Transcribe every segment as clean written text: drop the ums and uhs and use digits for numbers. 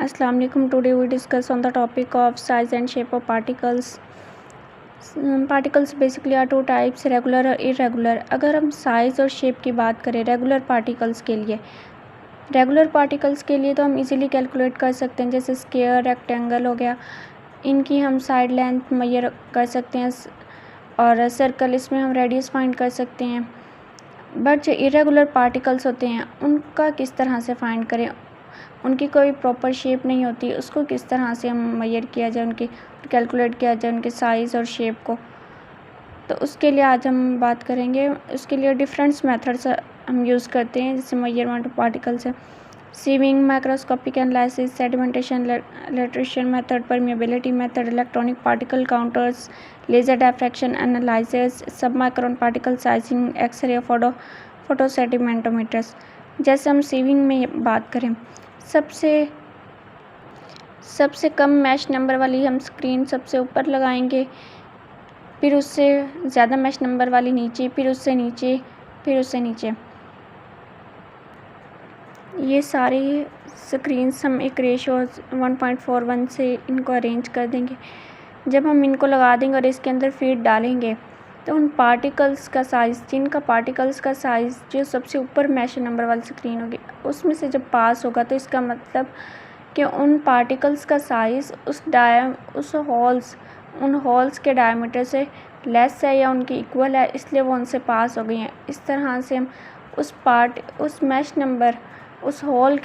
Assalamu alaikum. Today we discuss on the topic of size and shape of particles. Particles basically are two types, regular और irregular. अगर हम size और shape की बात करें regular particles के लिए तो हम इजीली कैलकुलेट कर सकते हैं, जैसे स्क्वायर, रेक्टेंगल हो गया, इनकी हम साइड लेंथ मेजर कर सकते हैं, और सर्कल इसमें हम रेडियस फाइंड कर सकते हैं। बट जो इरेगुलर पार्टिकल्स होते हैं उनका किस तरह से फाइंड करें, उनकी कोई प्रॉपर शेप नहीं होती, उसको किस तरह से हम मेजर किया जाए, उनकी कैलकुलेट किया जाए उनके साइज़ और शेप को, तो उसके लिए आज हम बात करेंगे। उसके लिए डिफरेंट मेथड्स हम यूज़ करते हैं, जैसे मेजरमेंट ऑफ पार्टिकल्स है, sieving, microscopic analysis, sedimentation, elutriation method, permeability method, electronic particle counters, laser diffraction analysis, sub micron particle sizing, x ray, photo sedimentometers. जैसे हम सीविंग में बात करें, सबसे कम मैश नंबर वाली हम स्क्रीन सबसे ऊपर लगाएंगे, फिर उससे ज़्यादा मैश नंबर वाली नीचे, फिर उससे नीचे। ये सारी स्क्रीन्स हम एक रेशो 1.41 से इनको अरेंज कर देंगे। जब हम इनको लगा देंगे और इसके अंदर फीड डालेंगे तो उन पार्टिकल्स का साइज़, पार्टिकल्स का साइज़ जो सबसे ऊपर मैश नंबर वाली स्क्रीन होगी उसमें से जब पास होगा, तो इसका मतलब कि उन पार्टिकल्स का साइज़ उन होल्स के डायमीटर से लेस है या उनकी इक्वल है, इसलिए वो उनसे पास हो गई हैं। इस तरह से हम उस मैश नंबर, उस होल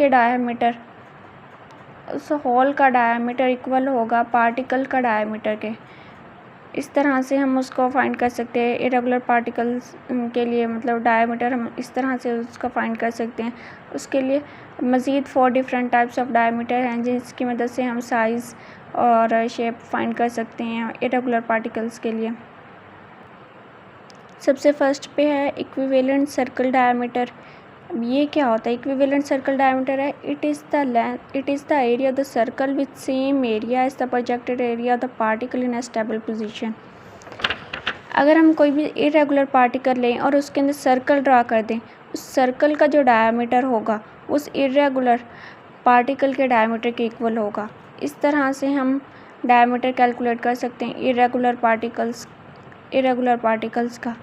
का डायमीटर इक्वल होगा पार्टिकल का डायमीटर के। इस तरह से हम उसको फाइंड कर सकते हैं। इरेगुलर पार्टिकल्स के लिए मतलब डायमीटर हम इस तरह से उसका फाइंड कर सकते हैं। उसके लिए मज़ीद 4 डिफरेंट टाइप्स ऑफ डायमीटर हैं, जिसकी मदद से हम साइज़ और शेप फाइंड कर सकते हैं इरेगुलर पार्टिकल्स के लिए। सबसे फर्स्ट पे है इक्विवेलेंट सर्कल डायमीटर। अब ये क्या होता है? इक्विवेलेंट सर्कल डायमीटर है, it is the area of the circle with same area as the projected area of the particle in a stable position. अगर हम कोई भी इरेगुलर पार्टिकल लें और उसके अंदर सर्कल ड्रा कर दें, उस सर्कल का जो डायमीटर होगा उस इरेगुलर पार्टिकल के डायमीटर के इक्वल होगा। इस तरह से हम डायमीटर कैलकुलेट कर सकते हैं इरेगुलर पार्टिकल्स का।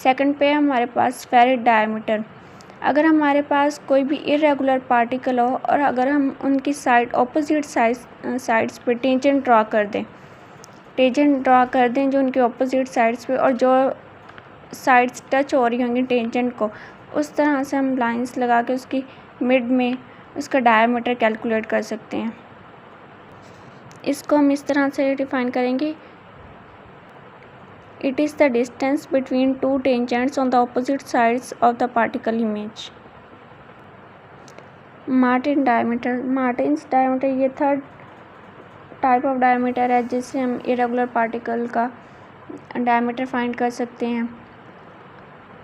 सेकंड पे है हमारे पास स्फेरिक डायमीटर। अगर हमारे पास कोई भी इरेगुलर पार्टिकल हो और अगर हम उनकी ऑपोजिट साइड्स पे टेंजेंट ड्रा कर दें जो उनकी ऑपोजिट साइड्स पे, और जो साइड्स टच हो रही होंगी टेंजेंट को, उस तरह से हम लाइंस लगा के उसकी मिड में उसका डायमीटर कैलकुलेट कर सकते हैं। इसको हम इस तरह से डिफाइन करेंगे, it is the distance between two tangents on the opposite sides of the particle image. Martin's diameter ये थर्ड टाइप ऑफ डायमीटर है जिससे हम इरेगुलर पार्टिकल का डायमीटर फाइंड कर सकते हैं।